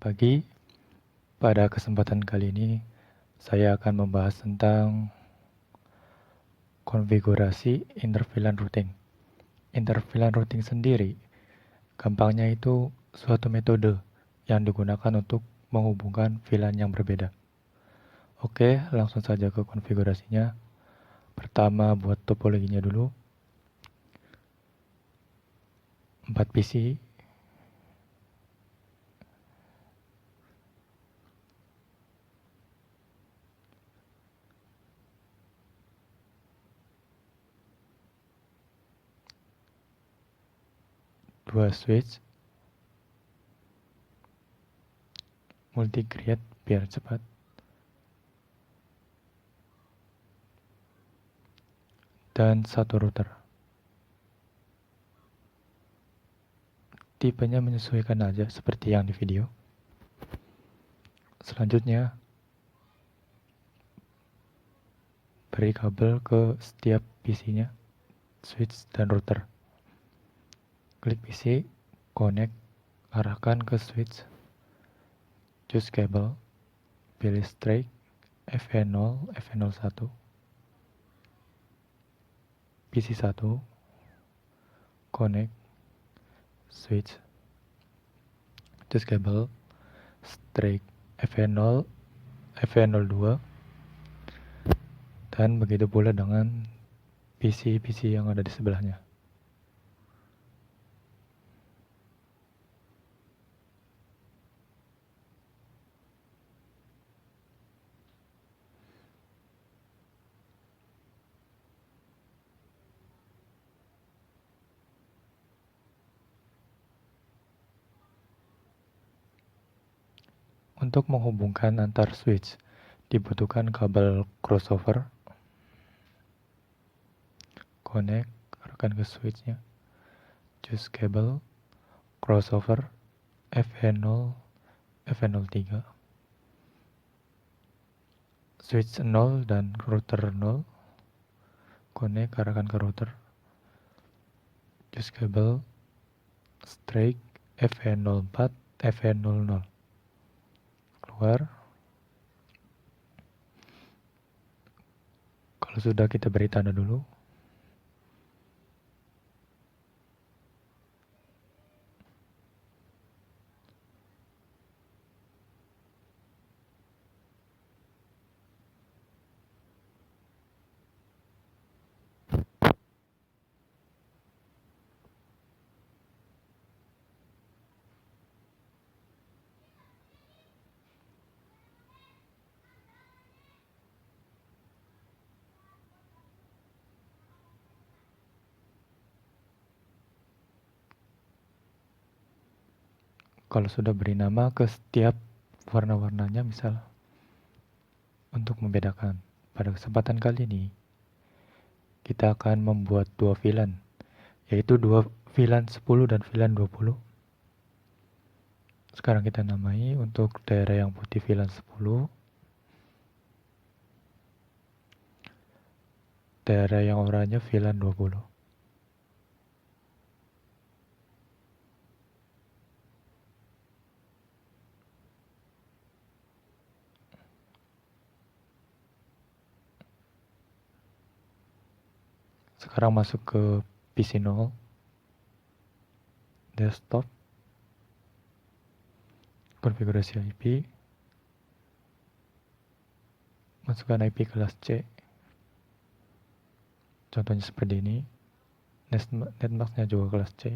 Selamat pagi. Pada kesempatan kali ini, saya akan membahas tentang konfigurasi interVLAN routing. InterVLAN routing sendiri, gampangnya itu suatu metode yang digunakan untuk menghubungkan VLAN yang berbeda. Oke, langsung saja ke konfigurasinya. Pertama, buat topologinya dulu. 4 PC. Dua switch. Multi-grid biar cepat. Dan satu router. Tipenya menyesuaikan aja seperti yang di video. Selanjutnya, beri kabel ke setiap PC-nya, switch dan router. Klik PC, connect, arahkan ke switch, choose cable, pilih straight, FE0, FE01, PC1, connect, switch, choose cable, straight, FE0, FE02, dan begitu pula dengan PC-PC yang ada di sebelahnya. Untuk menghubungkan antar switch, dibutuhkan kabel crossover, connect, arahkan ke switchnya, choose cable, crossover, FE0, FE03, switch 0 dan router 0, connect, arahkan ke router, choose cable, straight, FE04, FE00, keluar. Kalau sudah, kita beri tanda dulu. Kalau sudah beri nama ke setiap warna-warnanya, misal untuk membedakan. Pada kesempatan kali ini, kita akan membuat dua VLAN, yaitu dua VLAN 10 dan VLAN 20. Sekarang kita namai untuk daerah yang putih VLAN 10, daerah yang oranye VLAN 20. Sekarang masuk ke PC0, desktop, konfigurasi IP, masukkan IP kelas C, contohnya seperti ini, netmasknya juga kelas C.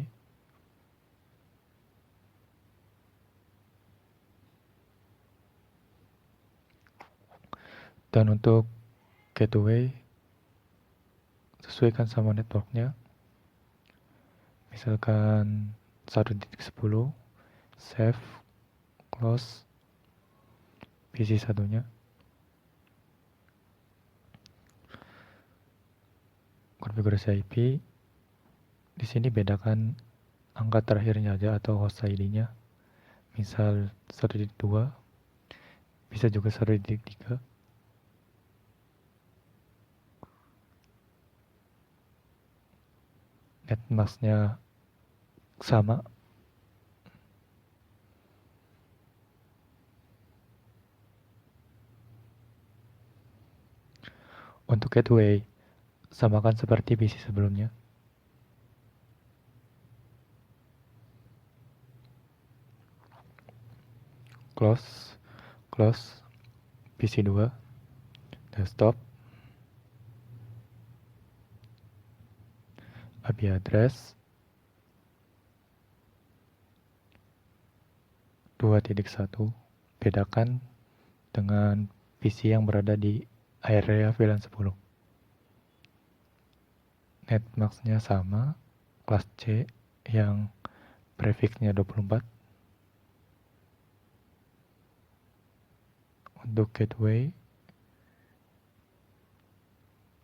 Dan untuk gateway, sesuaikan sama networknya. Misalkan 1.10, save, close, PC satunya. Konfigurasi IP, di sini bedakan angka terakhirnya aja atau host ID-nya. Misal 1.2, bisa juga 1.3. Netmasknya sama. Untuk gateway, samakan seperti PC sebelumnya. Close PC 2, desktop, IP address 2.1, bedakan dengan PC yang berada di area VLAN 10. Netmasknya sama, kelas C yang prefixnya 24. Untuk gateway,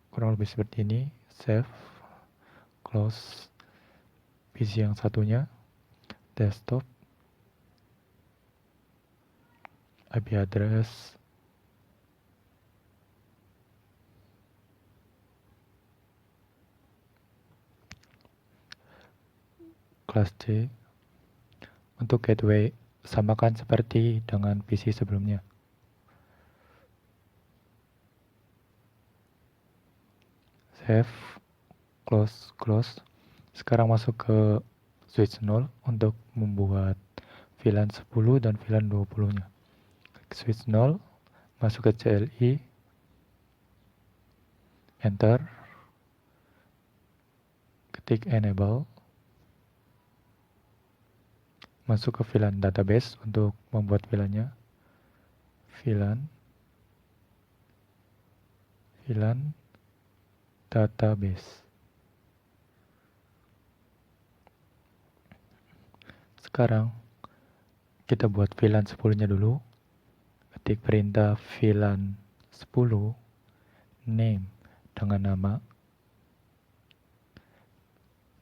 kurang lebih seperti ini. Save, close PC yang satunya, desktop, IP address kelas C. Untuk gateway, samakan seperti dengan PC sebelumnya. Save, close. Sekarang masuk ke switch 0 untuk membuat VLAN 10 dan VLAN 20-nya. Switch 0, masuk ke CLI, enter, ketik enable, masuk ke VLAN database untuk membuat VLAN-nya. VLAN database. Sekarang kita buat VLAN 10-nya dulu. Ketik perintah VLAN 10 name dengan nama.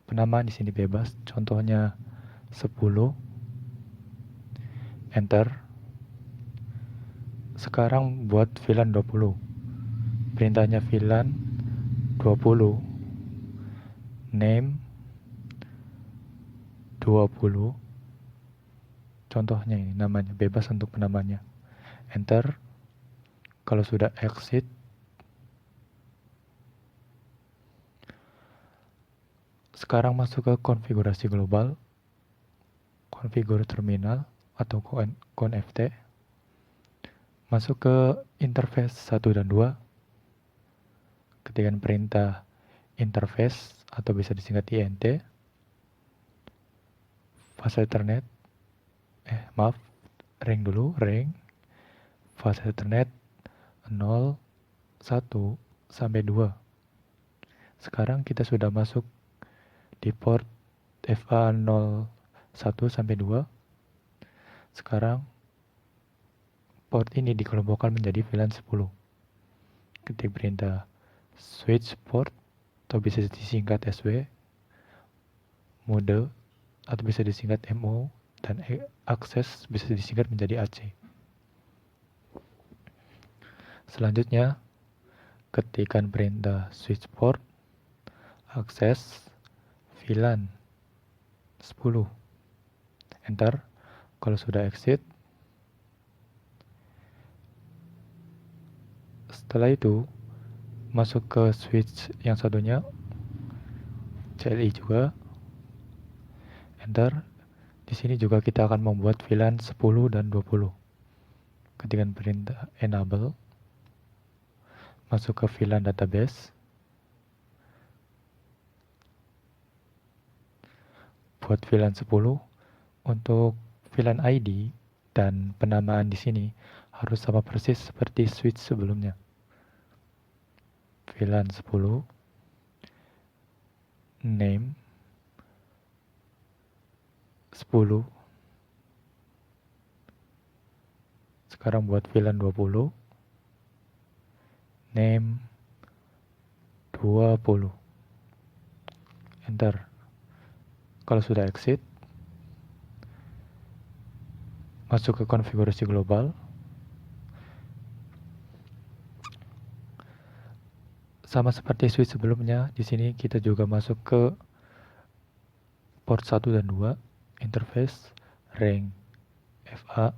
Penamaan di sini bebas, contohnya 10. Enter. Sekarang buat VLAN 20. Perintahnya VLAN 20 name 20. Contohnya ini namanya, bebas untuk penamanya. Enter. Kalau sudah exit, sekarang masuk ke konfigurasi global, konfigur terminal atau conft. Masuk ke interface 1 dan 2. Ketikkan perintah interface atau bisa disingkat INT. Fase Ethernet, ring. Fase Ethernet 0, 1, sampai 2. Sekarang kita sudah masuk di port FA01 sampai 2. Sekarang port ini dikelompokkan menjadi VLAN 10. Ketik perintah switch port atau bisa disingkat SW, mode atau bisa disingkat MO, dan akses bisa disingkat menjadi AC. Selanjutnya, ketikkan perintah switch port, akses, VLAN 10. Enter. Kalau sudah exit, setelah itu masuk ke switch yang satunya, CLI juga. Enter. Di sini juga kita akan membuat VLAN 10 dan 20. Ketikkan perintah enable, masuk ke VLAN database, buat VLAN 10. Untuk VLAN ID dan penamaan di sini harus sama persis seperti switch sebelumnya. VLAN 10 name 10. Sekarang buat VLAN 20 name 20. Enter. Kalau sudah exit, masuk ke konfigurasi global, sama seperti switch sebelumnya. Di sini kita juga masuk ke port 1 dan 2, interface ring FA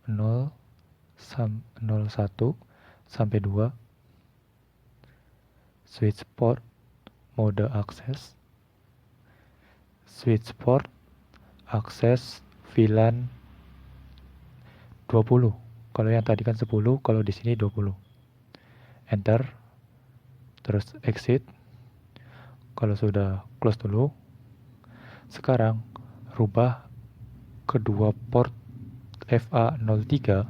0, 01 sampai 2. switch port, mode akses, switch port, akses VLAN 20. Kalau yang tadi kan 10, kalau di sini 20. Enter, terus exit. Kalau sudah close dulu. Sekarang rubah kedua port FA03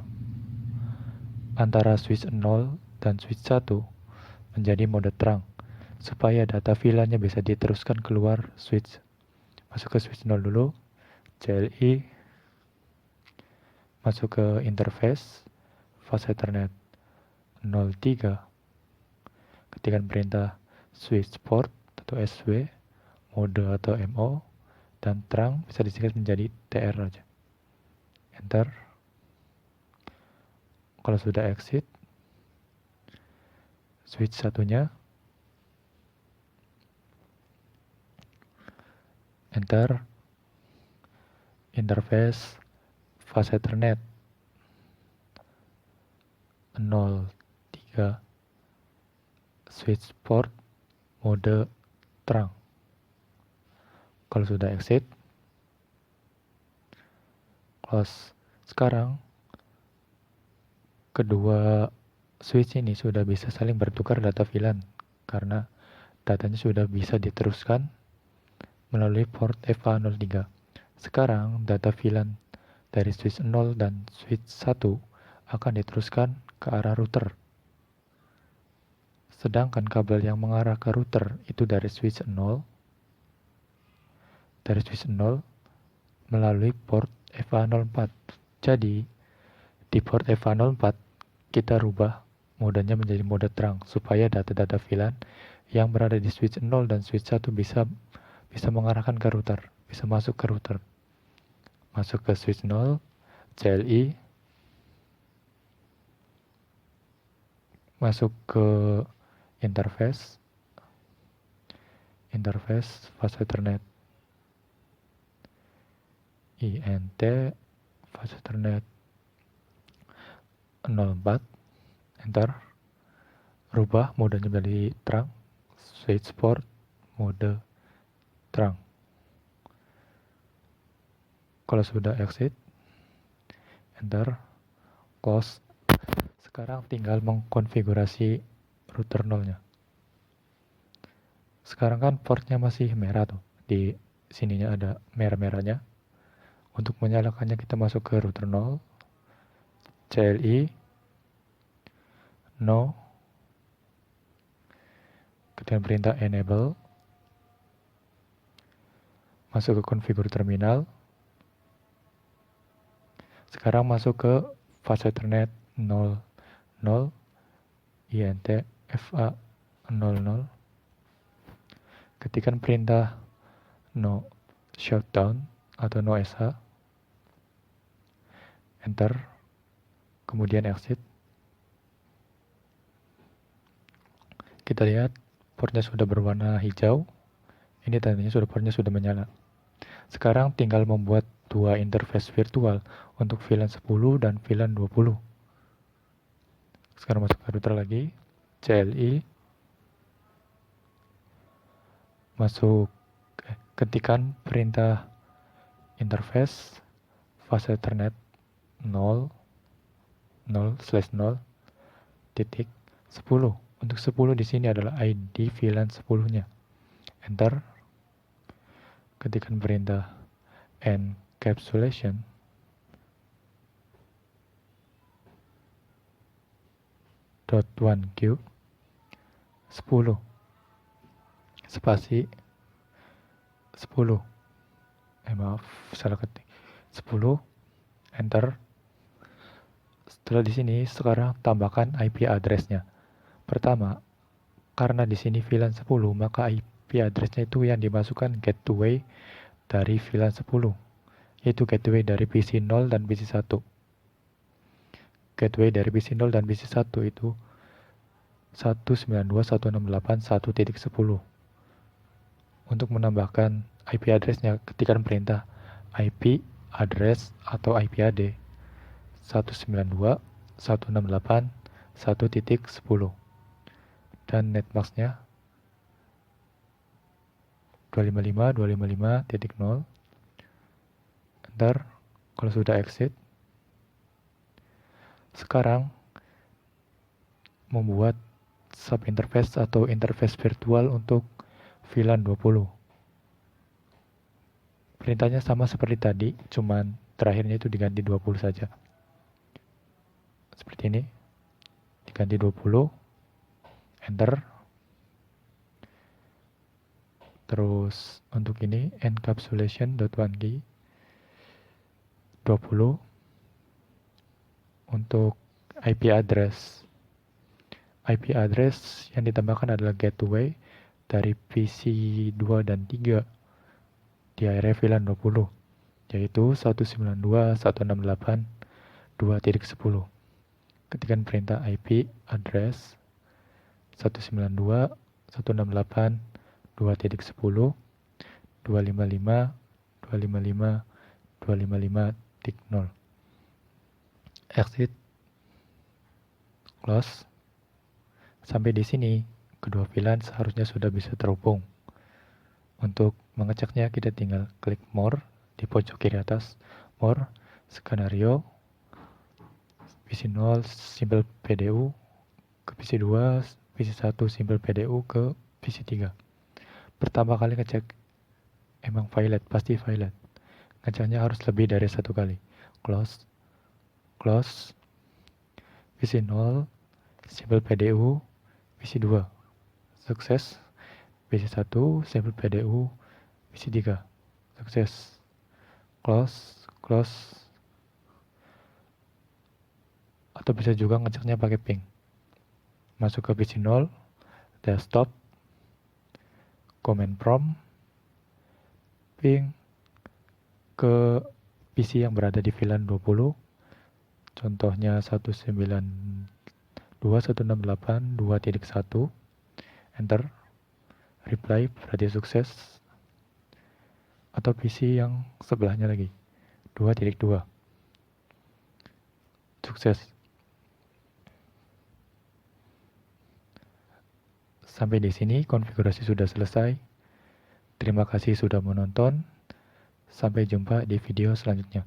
antara switch 0 dan switch 1 menjadi mode terang supaya data VLAN-nya bisa diteruskan keluar switch. Masuk ke switch 0 dulu, CLI, masuk ke interface, fase Ethernet 03, ketikkan perintah switch port atau SW, mode atau MO, dan terang bisa disingkat menjadi TR aja. Enter. Kalau sudah exit, switch satunya, enter, interface, fase Ethernet 03, switch port, mode terang. Kalau sudah exit, close. Sekarang kedua switch ini sudah bisa saling bertukar data VLAN karena datanya sudah bisa diteruskan melalui port FA03. Sekarang data VLAN dari switch 0 dan switch 1 akan diteruskan ke arah router. Sedangkan kabel yang mengarah ke router itu dari switch 0 melalui port FA04. Jadi di port FA04 kita rubah modenya menjadi mode terang supaya data-data VLAN yang berada di switch 0 dan switch 1 bisa mengarahkan ke router, bisa masuk ke router. Masuk ke switch 0, CLI, masuk ke interface, fase Ethernet INT, fase Ethernet 04, enter, rubah modenya menjadi terang, switch port, mode terang. Kalau sudah exit, enter, close. Sekarang tinggal mengkonfigurasi router 0-nya. Sekarang kan portnya masih merah tuh, di sininya ada merah-merahnya. Untuk menyalakannya kita masuk ke router 0, CLI, no, kemudian perintah enable, masuk ke konfigur terminal. Sekarang masuk ke fase Ethernet 00, INT FA00. Ketikkan perintah no shutdown atau no SH. Enter, kemudian exit. Kita lihat portnya sudah berwarna hijau. Ini tandanya portnya sudah menyala. Sekarang tinggal membuat dua interface virtual untuk VLAN 10 dan VLAN 20. Sekarang masuk ke router lagi, CLI, ketikkan perintah interface fase Ethernet 0 titik 10. Untuk 10 di sini adalah ID VLAN 10-nya. Enter. Ketikkan perintah encapsulation .1Q 10 spasi 10. Maaf, salah ketik. 10, enter. Setelah di sini sekarang tambahkan IP address-nya. Pertama, karena di sini VLAN 10, maka IP address-nya itu yang dimasukkan gateway dari VLAN 10, yaitu gateway dari PC 0 dan PC 1. Gateway dari PC 0 dan PC 1 itu 192.168.1.10. Untuk menambahkan IP address-nya, ketikkan perintah IP address atau IPAD 192.168.1.10 dan netmask-nya 255.255.0. Enter. Kalau sudah exit, sekarang membuat subinterface atau interface virtual untuk VLAN 20. Perintahnya sama seperti tadi, cuman terakhirnya itu diganti 20 saja. Seperti ini. Diganti 20. Enter. Terus untuk ini encapsulation.1key 20 untuk IP address. IP address yang ditambahkan adalah gateway dari PC 2 dan 3 di area VLAN 20, yaitu 192.168.2.10. Ketikkan perintah IP address 192.168.2.10 255.255.255.0. Exit, close. Sampai di sini, kedua VLAN seharusnya sudah bisa terhubung. Untuk mengeceknya, kita tinggal klik More di pojok kiri atas. More, skenario, PC0 simple PDU ke PC2, PC1 simple PDU ke PC3. Pertama kali ngecek, emang violet, pasti violet. Ngeceknya harus lebih dari satu kali. Close, close, PC0 simple PDU, PC2, sukses. PC1 simple PDU, PC3, sukses. Close, close. Atau bisa juga ngeceknya pakai ping. Masuk ke PC0, desktop, command prompt, ping ke PC yang berada di VLAN 20. Contohnya 192.168.2.1. Enter. Reply berarti sukses. Atau PC yang sebelahnya lagi 2.2, sukses. Sampai di sini konfigurasi sudah selesai. Terima kasih sudah menonton. Sampai jumpa di video selanjutnya.